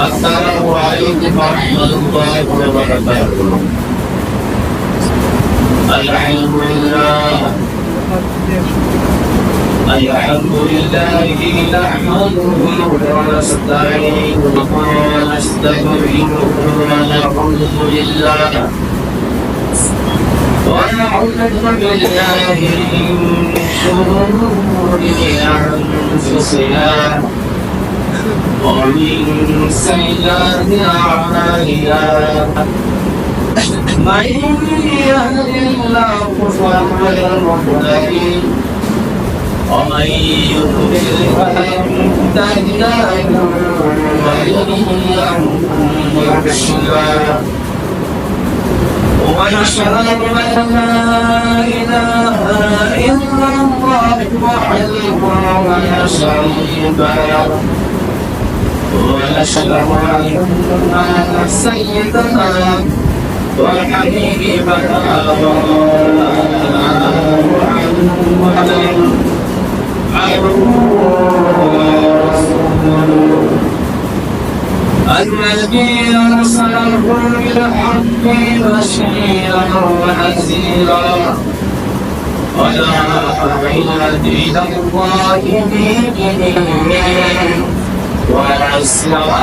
السلام عليكم ورحمة الله وبركاته. الحمد لله نحمده ونستعينه ونستغفره ونعوذ بالله من شرور أنفسنا ومن سيئات أعمالنا من يهد الله فهو المهتدي ومن يضلل فلن تجد له وليا مرشدا ونشهد أن لا إله إلا الله وحده لا شريك له ونشهد أن سيدنا وحبيبنا محمدا عبده ورسوله الذي أرسله بالحق بشيرا ونذيرا وداعيا إلى الله بإذنه ونسرا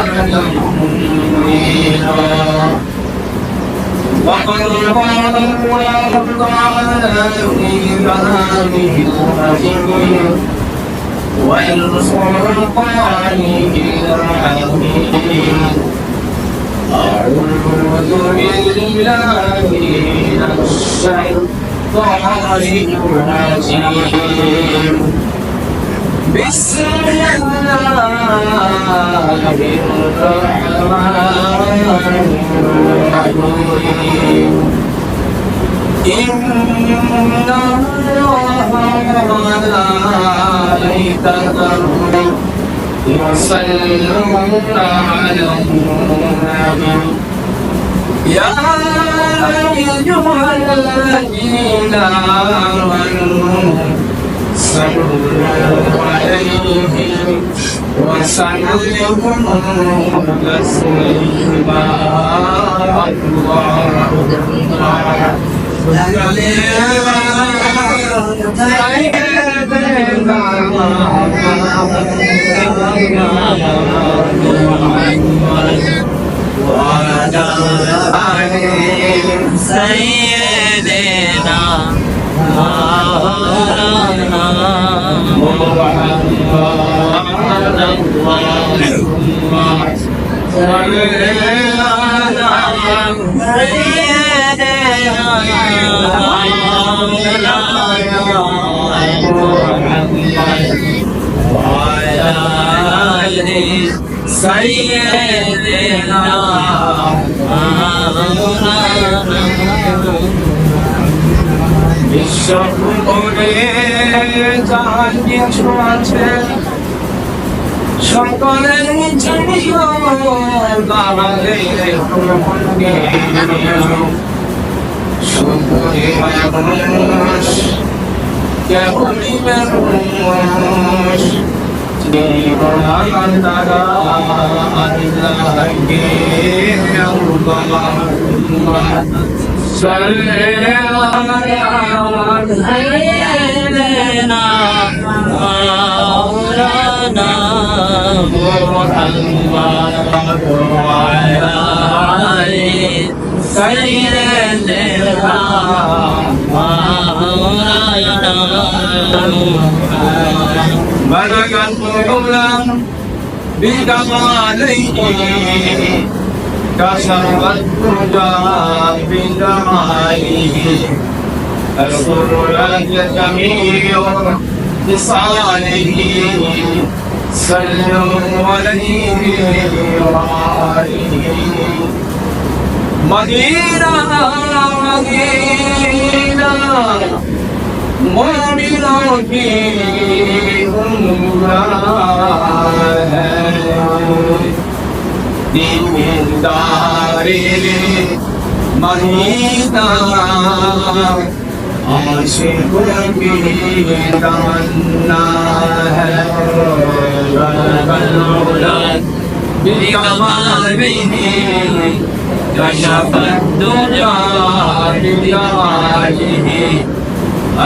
منيرا وقد قال الله تعالى في كلامه المجيد والفرقان الحميد أعوذ بالله من الشيطان الرجيم بسم الله الرحمن الرحيم إن الله وملائكته يصلون على النبي يا أيها الذين آمنوا صلوا عليه وسلموا تسليما سيدنا مولانا محمد اللهم صل على سيدنا مولانا محمد وعلى آل سيدنا مولانا বিশ্বপুরে জাহাঙ্গীর ছোঁয়াছে সকলের জন্য বাঙালির সুন্দরী মানুষ কেবলই মানুষ জীবন তারা আল্লাহকে صل على سيدنا مولانا محمد وعلى آل سيدنا مولانا ملكت العلا بكماله كسر الدجى بجماله القرآن جميع بصالحه صلوا عليه وآله مدينة مدينة مومنوں کی دیندار مدینہ عاشقوں کی تمنا ہے بكماله كشف الدجى بجلاله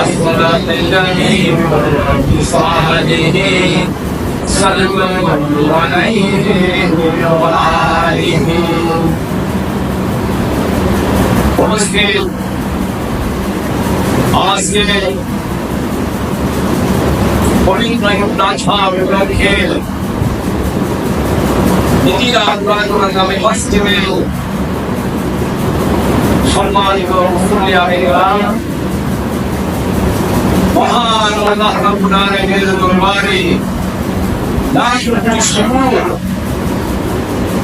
أسرت الجميع بصاله صلى عليه وآله ومسلم আজকে পবিত্র নাছাব উপলক্ষে মদিনা নামে মসজিদে সম্মানিত মুসল্লিরা মহান আল্লাহ রাব্বুল আলামিনের দরবারে লাখ কোটি শুকর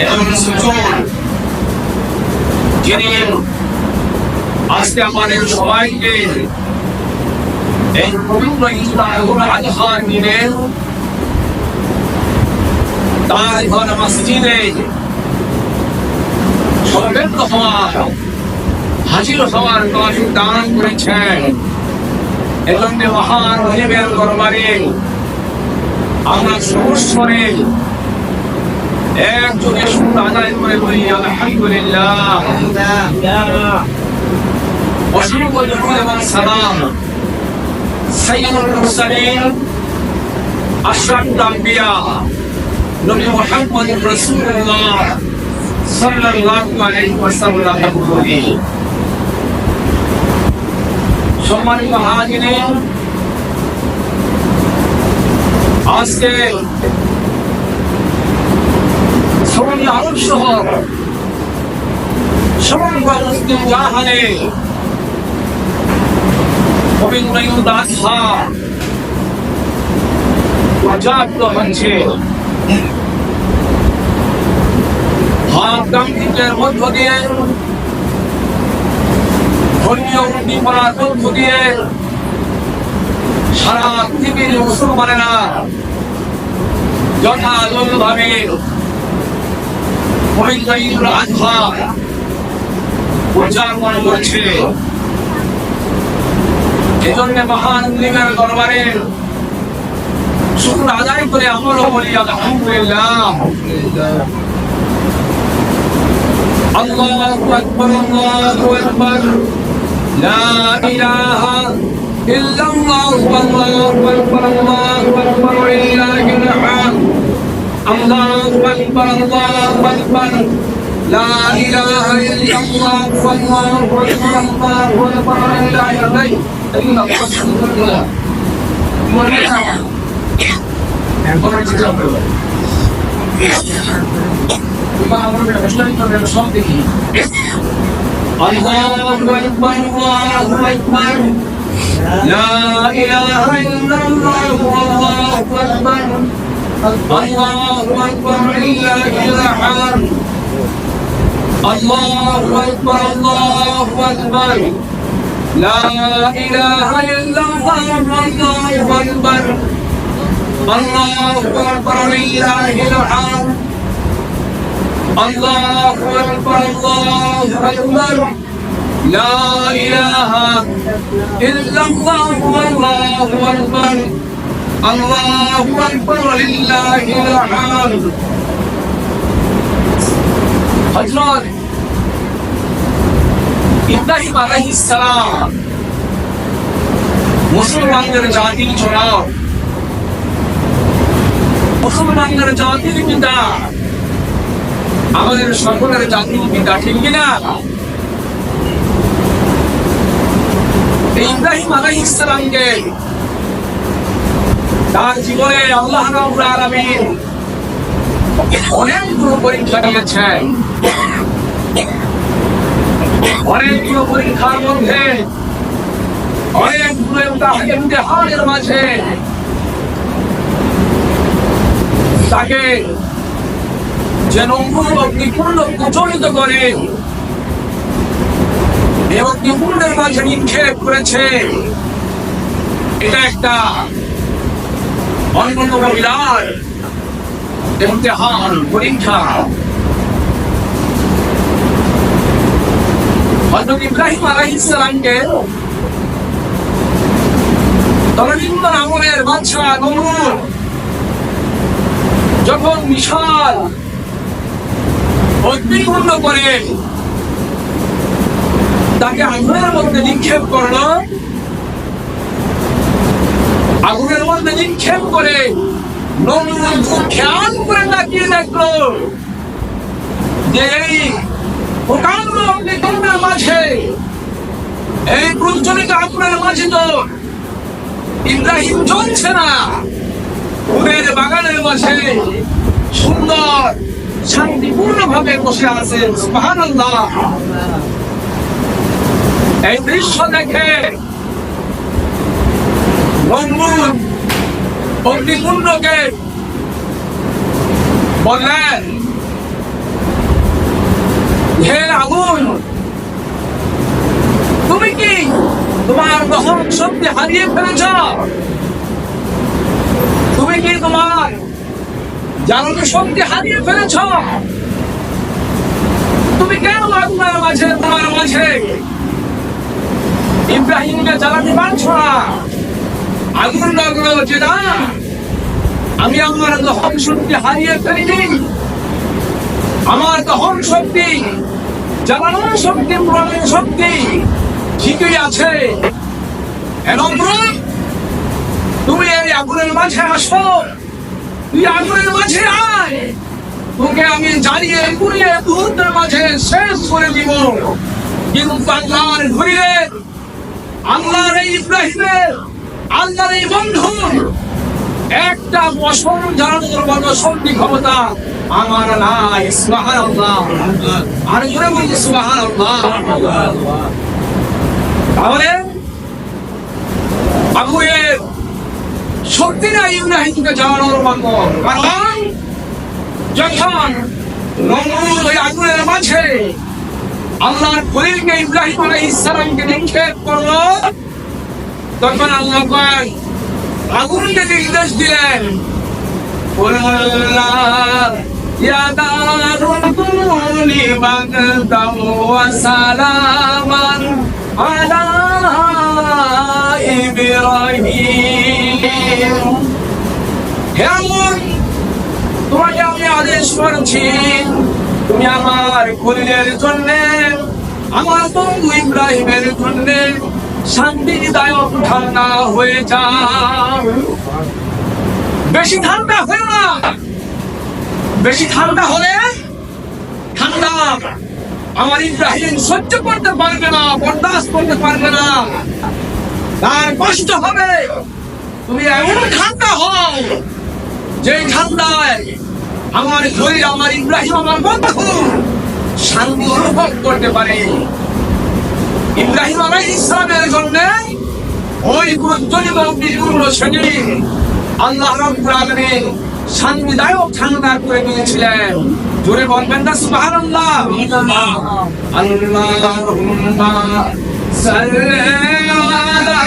এবং সুজুদ যিনি আজকে আমাদের সবাইকে এই পবিত্র ঈদ উল আযহার দিনে তার ঘর মসজিদে সমবেত হওয়ার হাজির হওয়ার তৌফিক দান করেছেন। এজন্য মহান রহিমের দরবারে আমরা সর্বস্বরে একযোগে শুকর আদায় করে বলি আলহামদুলিল্লাহ। অসংখ্য দরুদ এবং সালাম সাইয়্যিদুল মুরসালিন আশরাফুল আম্বিয়া নবী মুহাম্মদ রাসূলুল্লাহ সাল্লাল্লাহু আলাইহি ওয়াসাল্লাম বলি। সম্মানিত হাজিরিন, আজকে সৌদি আরব শহর সমগ্র মুসলিম জাহানে পবিত্র ঈদ উল আযহা উদযাপিত হচ্ছে। হাত গাম্ভীর্যের মধ্য দিয়ে, ধর্মীয় উদ্দীপনার মধ্য দিয়ে সারা পৃথিবীর মুসলমানেরা যথাযথভাবে পবিত্র ঈদ উল আযহা উদযাপন করছে। এজন্য মহান মুসলিমের দরবারে শুকর আদায় করে আমরাও বলি আলহামদুলিল্লাহ। আল্লাহু আকবার, আল্লাহু আকবার, লা ইলাহা ইল্লাল্লাহু আল্লাহু আকবার, আল্লাহু আকবার, লিল্লাহিল হামদ। আল্লাহু আকবার, আল্লাহু আকবার, লা ইলাহা ইল্লাল্লাহু আল্লাহু আকবার, আল্লাহু আকবার, লিল্লাহিল হামদ। আলহামদুলিল্লাহ। الله أكبر الله أكبر لا إله إلا الله والله أكبر الله أكبر لله الحمد الله أكبر الله أكبر لا إله إلا الله والله أكبر الله أكبر لله الحمد الله أكبر الله أكبر لا إله إلا الله والله أكبر الله أكبر لله الحمد। হযরত ইব্রাহিম আলাইহিস সালাম মুসলমানদের জাতির জনক, মুসলমানদের জাতির পিতা, আমাদের সকলের জাতির পিতা, ঠিক কিনা? ইব্রাহিম আলাইহিস সালামকে তার জীবনে আল্লাহ রাব্বুল আলামিন অনেকগুলো পরীক্ষা দিয়েছেন। অনেকগুলো পরীক্ষার মধ্যে, অনেকগুলো ইমতিহানের মাঝে তাকে যে নিপুণ্য প্রচলিত করে এবং নিপুণের মাঝে নিক্ষেপ করেছে, এটা একটা অন্যতম বিরাট ইমতিহান, পরীক্ষা। হযরত ইব্রাহিম আলাইহিস সালামকে তরবিন্দ আমলের বাদশা নমরুদ যখন বিশাল অগ্নিকুণ্ড করে তাকে আগুনের মধ্যে নিক্ষেপ করলো। আগুনের মধ্যে নিক্ষেপ করে নমরুদ খেয়াল করে তাকিয়ে দেখলো যে এই প্রকাণ্ড অগ্নিকুণ্ডের মাঝে, এই প্রজ্বলিত আগুনের মাঝে তো ইব্রাহিম জ্বলছে না, ফুলের বাগানের মাঝে সুন্দর শান্তিপূর্ণ ভাবে বসে আছে। সুবহানাল্লাহ। এই দৃশ্য দেখে নমরুদ অগ্নিকুণ্ডকে বললেন, হে আগুন, তুমি কি তোমার দহন শক্তি হারিয়ে ফেলেছ? তুমি কি তোমার জ্বালানো শক্তি হারিয়ে ফেলেছ? তুমি কেন আগুনের মাঝে, তোমার মাঝে ইব্রাহিমকে জ্বালাতে পারছো না? আগুন লাগলো যে না, আমি আমার দহন শক্তি হারিয়ে ফেলিনি, আমার দহন শক্তি, জ্বালানোর শক্তি, পুরানোর শক্তি ঠিকই আছে। এবং তুমি এই আগুনের মাঝে আসো, তুই আগুনের মাঝে আয়, তোকে আমি জ্বালিয়ে পুড়িয়ে মুহূর্তের মাঝে শেষ করে দিব। কিন্তু আল্লাহর ঘুরিয়ে, আল্লাহর এই ইব্রাহিমের, আল্লাহর এই বন্ধু একটা বছর জ্বালানোর মতো শক্তি ক্ষমতা আমার নাই। সুবহানাল্লাহ। আর জোরে বলি সুবহানাল্লাহ। তাহলে আগুনের শক্তি নাই ইব্রাহিমকে জ্বালানোর মতো। কারণ যখন নমরুদ ওই আগুনের মাঝে আল্লাহর খলিলকে ইব্রাহিম আলাইহিস সালামকে নিক্ষেপ করলো, তখন আল্লাহ পাক আগুনকে নির্দেশ দিলেন, ইয়া নারুন কুনি বাগদাম ওয়া সালামান আলা ইব্রাহিম। হে আগুন, তোমাকে আমি আদেশ করছি, তুমি আমার খলিলের জন্য, আমার বন্ধু ইব্রাহিমের জন্য শান্তিদায়ক ঠান্ডা হয়ে যাও। বেশি ঠান্ডা হয় না, বেশি ঠান্ডা হলে ঠান্ডা আমার ইব্রাহিম সহ্য করতে পারবে না, বরদাস্ত করতে পারবে না, তার কষ্ট হবে। তুমি এমন ঠান্ডা হও যে ঠান্ডায় আমার শরীর, আমার ইব্রাহিম, আমার বন্ধু শান্তি অনুভব করতে পারে। ইব্রাহিম আলাইহিস সালামের জন্য ওই প্রজ্বলিত অগ্নিকুণ্ড শ্রেণী আল্লাহ রাব্বুল আলামিন শান্তিদায়ক ঠান্ডা করে দিয়েছিলেন। জোরে বলবেন না সুবহানাল্লাহ। আল্লাহুম্মা সাল্লি আলা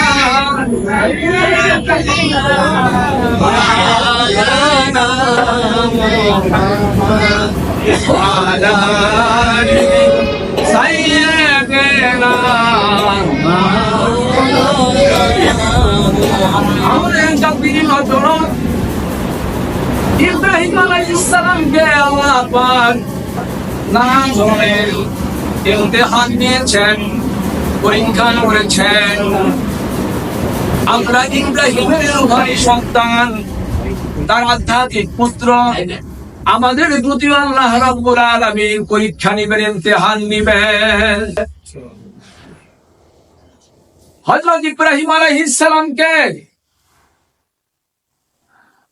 সাইয়্যিদিনা মুহাম্মাদ ওয়া আলা আলি সাইয়্যিদিনা ইব্রাহিম আলাইহিস সালামকে আল্লাহ পাক নানা ধরনের ইমতিহান দিয়েছেন, পরীক্ষা করেছেন। আমরা ইব্রাহিমের রূহানি সন্তান, তার আধ্যাত্মিক পুত্র, আমাদের প্রতি আল্লাহ রাব্বুল আলামিন পরীক্ষা নিবেন, ইমতিহান নিবেন। হযরত ইব্রাহিম আলাইহিস সালামকে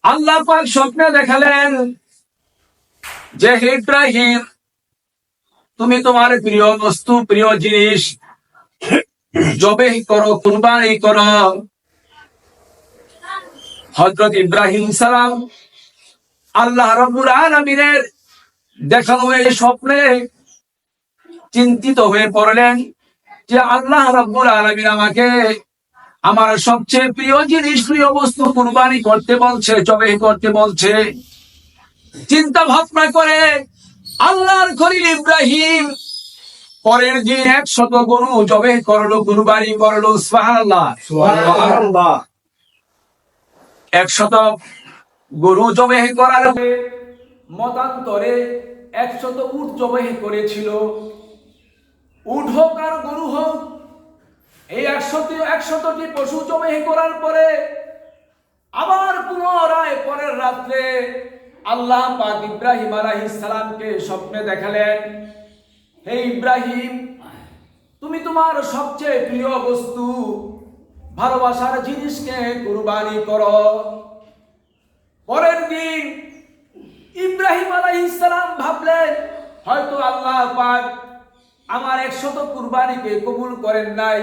আল্লাহ পাক স্বপ্নে দেখালেন যে হে ইব্রাহিম, তুমি তোমার প্রিয় বস্তু, প্রিয় জিনিস জবেহ করো, কুরবানি করো। হযরত ইব্রাহিম সালাম আল্লাহ রাব্বুল আলামিনের দেখানো এই স্বপ্নে চিন্তিত হয়ে পড়লেন যে আল্লাহ রাব্বুল আলামিন আমাকে আমার সবচেয়ে প্রিয় জিনিস, প্রিয় বস্তু কুরবানি করতে বলছে, জবেহ করতে বলছে। চিন্তা ভাবনা করে আল্লাহর খলিল ইব্রাহিম পরের দিন 100 গরু জবেহ করলো, কুরবানি করলো। সুবহানাল্লাহ, সুবহানাল্লাহ। 100 গরু জবেহ করার মতান্তরে 100 উট জবাই করেছিল। উট হোক আর গরু হোক, এই 100টি পশু জবাই করার পরে আবার পুনরায় পরের রাত্রে আল্লাহ পাক ইব্রাহিম আলাইহিস সালামকে স্বপ্নে দেখালেন, হে ইব্রাহিম, তুমি তোমার সবচেয়ে প্রিয় বস্তু, ভালোবাসার জিনিসকে কুরবানি করো। পরের দিন ইব্রাহিম আলাইহিস সালাম ভাবলেন, হয়তো আল্লাহ পাক আমার 100 কুরবানিকে কবুল করেন নাই,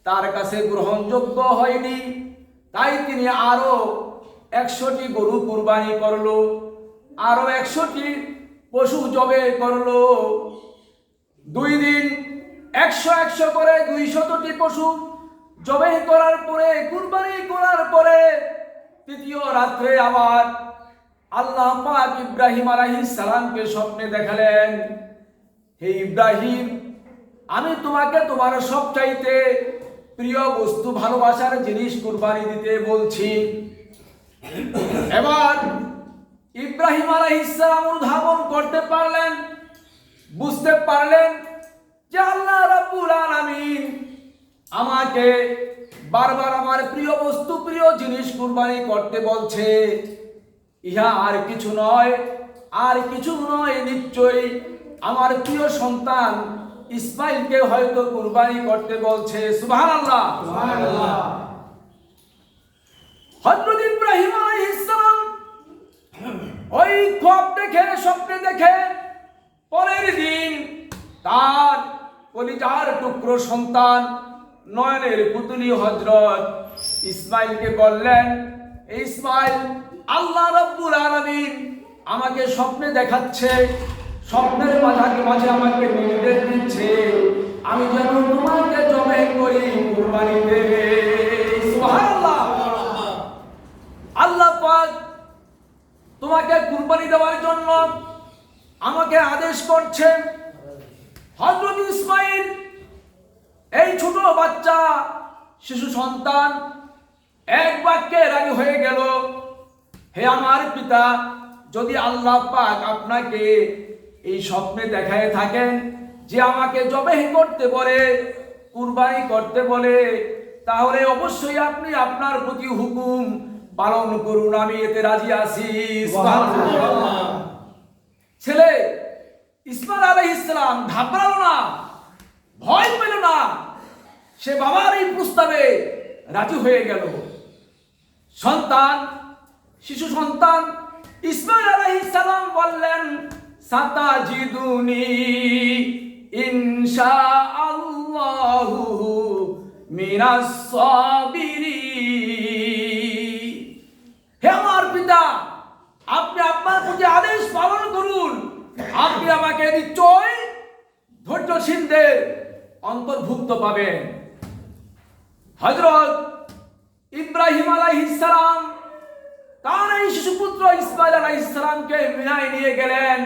তার কাছে গ্রহণযোগ্য হয়নি, তাই তিনি আরো 100টি গরু কুরবানি করলো, আরো 100টি পশু জবাই করলো। 2 দিন 100 করে 200টি পশু জবাই করার পরে, কুরবানি করার পরে তৃতীয় রাত্রে আবার আল্লাহ পাক ইব্রাহিম আলাইহিস সালামকে স্বপ্নে দেখালেন, হে ইব্রাহিম, আমি তোমাকে তোমার সবচাইতে প্রিয় বস্তু, ভালোবাসার জিনিস কুরবানি দিতে বলছি। এবার ইব্রাহিম আলাইহিস সালাম অনুধাবন করতে পারলেন, বুঝতে পারলেন যে আল্লাহ রাব্বুল আলামিন আমাকে বারবার আমার প্রিয় বস্তু, প্রিয় জিনিস কুরবানি করতে বলছে। ইহা আর কিছু নয়, নিশ্চয়ই আমার প্রিয় সন্তান ইসমাইলকে হয়তো কুরবানি করতে বলছে। সুবহানাল্লাহ, সুবহানাল্লাহ। হযরত ইব্রাহিম আলাইহিস সালাম ওই স্বপ্নে দেখে পরের দিন তার কলিজার টুকরো সন্তান, নয়নের পুতুলি হযরত ইসমাইলকে বললেন, ইসমাইল, আল্লাহ রাব্বুল আলামিন আমাকে স্বপ্নে দেখাচ্ছে, স্বপ্নের মাঝে আমাকে নির্দেশ দিচ্ছে, আমি যেন তোমাকে জবাই করি, কুরবানি দেবে। সুবহানাল্লাহ। আল্লাহ পাক তোমাকে কুরবানি দেওয়ার জন্য আমাকে আদেশ করছেন। হযরত ইসমাইল, এই ছোট বাচ্চা, শিশু সন্তান, এক বাক্যে রাজি হয়ে গেল, হে আমার পিতা, যদি আল্লাহ পাক আপনাকে এই স্বপ্নে দেখায় থাকেন যে আমাকে জবাই করতে বলে, কুরবানি করতে বলে, তাহলে অবশ্যই আপনি আপনার প্রতি হুকুম পালন করুন, আমি এতে রাজি আছি। সুবহানাল্লাহ। ছেলে ইসমাইল আলাইহিস সালাম ঘাবড়ালো না, ভয় পেল না, সে বাবার এই প্রস্তাবে রাজি হয়ে গেল। শিশু সন্তান ইসমাইল আলাইহিস সালাম বললেন, সাতাজিদুনি ইনশাআল্লাহু মিনাস সাবিরিন। হে আমার পিতা, আপনি আপনার প্রতি আদেশ পালন করুন, আপনি আমাকে নিশ্চয় ধৈর্যশীলদের অন্তর্ভুক্ত পাবেন। হযরত ইব্রাহিম আলাইহিস সালাম তার এই শিশুপুত্র ইসমাইল আলাইহিস সালামকে মিনায় নিয়ে গেলেন।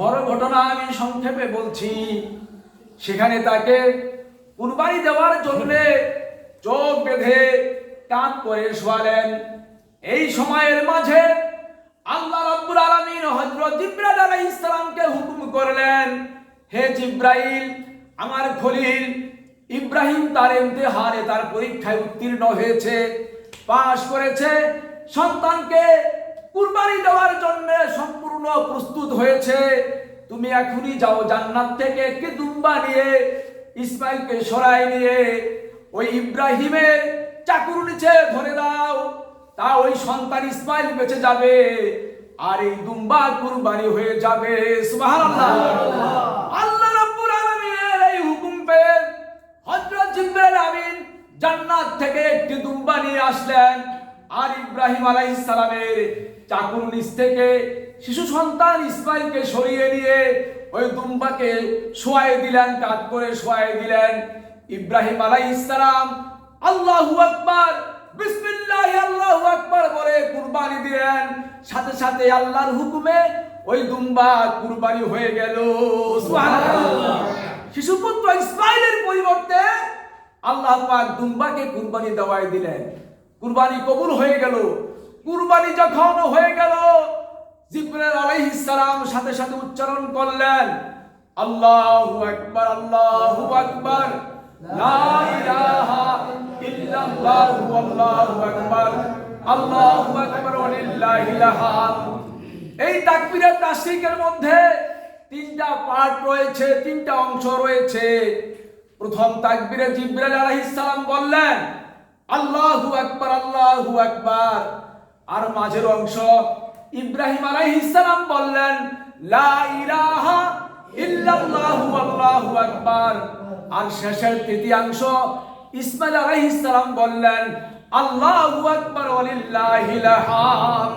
বড় ঘটনা আমি সংক্ষেপে বলছি। সেখানে তাকে কুরবানি দেওয়ার জন্য চোখ বেঁধে কাঁধ করে শোয়ালেন। এই সময়ের মাঝে আল্লাহ রাব্বুল আলামিন হযরত জিবরাইল আলাইহিস সালামকে হুকুম করলেন, হে জিবরাইল, আমার খলিল ইব্রাহিম তার ইমতিহানে, তার পরীক্ষায় উত্তীর্ণ হয়েছে, পাশ করেছে, সন্তানকে কুরবানি দেওয়ার জন্য সম্পূর্ণ প্রস্তুত হয়েছে। তুমি এখনই যাও, জান্নাত থেকে একটি দুম্বা নিয়ে ইসমাইলকে সরাই নিয়ে ওই ইব্রাহিমের চাকুর নিচে ধরে দাও, তা ওই সন্তান ইসমাইল বেঁচে যাবে আর এই দুম্বা কুরবানি হয়ে যাবে। সুবহানাল্লাহ। আল্লাহ রাব্বুল আলামিনের এই হুকুম পেয়ে হযরত জিবরাইল আমিন জান্নাত থেকে একটি দুম্বা নিয়ে আসলেন আর ইব্রাহিম আলাইহিস সালামের চাকুর নিচ থেকে শিশু সন্তান ইসমাইলকে সরিয়ে নিয়ে ওই দুম্বাকে শোয়াই দিলেন, কাঁধ করে শোয়াই দিলেন। ইব্রাহিম আলাইহিস সালাম আল্লাহু আকবার, বিসমিল্লাহ, আল্লাহু আকবার বলে কুরবানি দিলেন। সাথে সাথে আল্লাহর হুকুমে ওই দুম্বা কুরবানি হয়ে গেল। সুবহানাল্লাহ। শিশুপুত্র ইসমাইলের পরিবর্তে আল্লাহ পাক দুম্বাকে কুরবানি দেওয়াই দিলেন। কুরবানি কবুল হয়ে গেল। কুরবানি যখন হয়ে গেল, জিবরাইল আলাইহিস সালাম সাথে সাথে উচ্চারণ করলেন, আল্লাহু আকবার, আল্লাহু আকবার, লা ইলাহা ইল্লাল্লাহু, আল্লাহু আকবার, আল্লাহু আকবার ওয়া লিল্লাহিল হামদ। এই তাকবীরের তাশরিকের মধ্যে তিনটা পার্ট রয়েছে, তিনটা অংশ রয়েছে। প্রথম তাকবীরে জিবরাইল আলাইহিস সালাম বললেন আল্লাহু আকবার, আল্লাহু আকবার, আর মাঝের অংশ ইব্রাহিম আলাইহিস সালাম বললেন লা ইলাহা ইল্লাল্লাহু, আল্লাহু আকবার, আর শেষের তৃতীয়াংশ ইসমাঈল আলাইহিস সালাম বললেন আল্লাহু আকবার ওয়া লিল্লাহিল হামদ।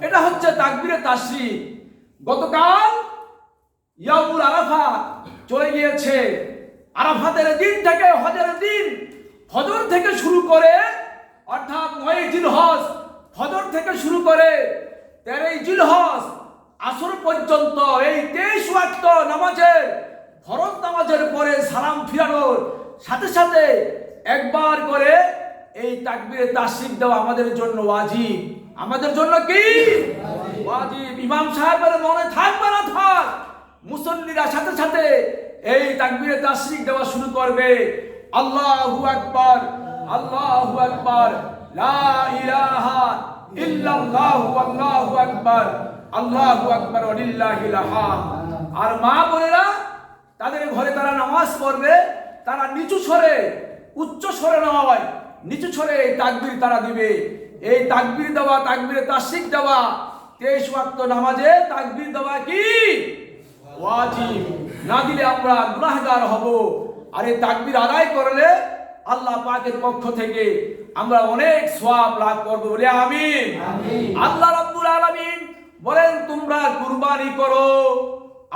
এটা হচ্ছে তাকবীরে তাশরিক। গতকাল ইয়াউমুল আরাফা চলে গিয়েছে। আরাফাতের দিন থেকে হজের দিন ফজর থেকে শুরু করে, অর্থাৎ ৯ জিলহজ ফজর থেকে শুরু করে ১৩ জিলহজ আসর পর্যন্ত এই ২৩ ওয়াক্ত নামাজের, ফরজ নামাজের পরে সালাম ফিরানোর সাথে সাথে একবার করে এই তাকবীরে তাশরিক দেওয়া আমাদের জন্য ওয়াজিব। আমাদের জন্য কি ওয়াজিব? ইমাম সাহেবের মনে থাকবে না থাক, মুসল্লিরা সাথে সাথে এই তাকবীরে তাশরিক দেওয়া শুরু করবে। আল্লাহু আকবার, আল্লাহু আকবার, লা ইলাহা ইল্লাল্লাহু, আল্লাহু আকবার, আল্লাহু আকবার ওয়া লিল্লাহিল হামদ। আর মা বোনেরা তাদের ঘরে তারা নামাজ পড়বে, তারা নিচু স্বরে, উচ্চ স্বরে নয়, নিচু স্বরে এই তাকবীর তারা দিবে। এই তাকবীর দেওয়া, তাকবীরে তাশরিক দেওয়া 23 ওয়াক্ত নামাজে তাকবীর দেওয়া কি ওয়াজিব। না দিলে আমরা গুনাহগার হব। আর এই তাকবীর আদায় করলে আল্লাহ পাকের পক্ষ থেকে আমরা অনেক সওয়াব লাভ করব, বলে আমিন। আল্লাহ রাব্বুল আলামিন বলেন তোমরা কুরবানি করো,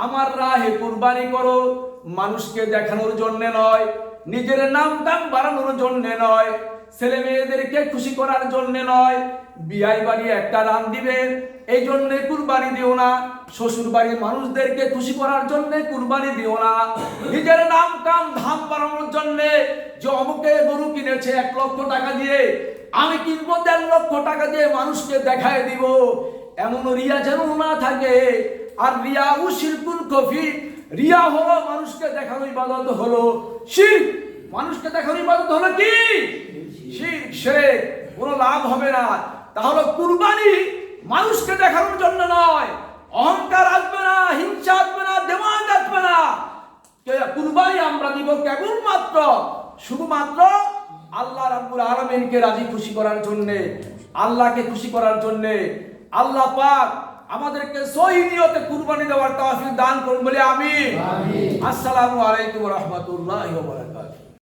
আমার রাহে কুরবানি করো, মানুষকে দেখানোর জন্য নয়, নিজের নাম দাম বাড়ানোর জন্য নয়, ছেলে মেয়েদেরকে খুশি করার জন্য নয়, বিয়াই বাড়ি একটা দান দিবে এই জন্য কুরবানি দিও না, শ্বশুর বাড়ির মানুষদেরকে খুশি করার জন্য কুরবানি দিও না, নিজের নাম কাম ধাম বাড়ানোর জন্য যে অমুকে গরু কিনেছে 1 লক্ষ টাকা দিয়ে, আমি কিনবো 1.5 লক্ষ টাকা দিয়ে মানুষকে দেখায় দিব, এমন রিয়া যেন না থাকে। আর রিয়া ও শিরকুল কফি, রিয়া হলো মানুষকে দেখানো ইবাদত, হলো শিরক, মানুষকে দেখানো ইবাদত হলো কি শিরক, শিরক, কোনো লাভ হবে না। তাহলে কুরবানি মানুষকে দেখানোর জন্য নয়, অহংকার আসবে না, হিংসা আসবে না, দেমাগ আসবে না। কুরবানি আমরা দিব কেবলমাত্র শুধুমাত্র আল্লাহ রাব্বুল আলামিনকে রাজি খুশি করার জন্য, আল্লাহকে খুশি করার জন্য। আল্লাহ পাক আমাদেরকে সহি নিয়তে কুরবানি দেওয়ার তৌফিক দান করুন, বলে আমিন। আসসালামু আলাইকুম ওয়া রাহমাতুল্লাহি ওয়া বারাকাতুহু।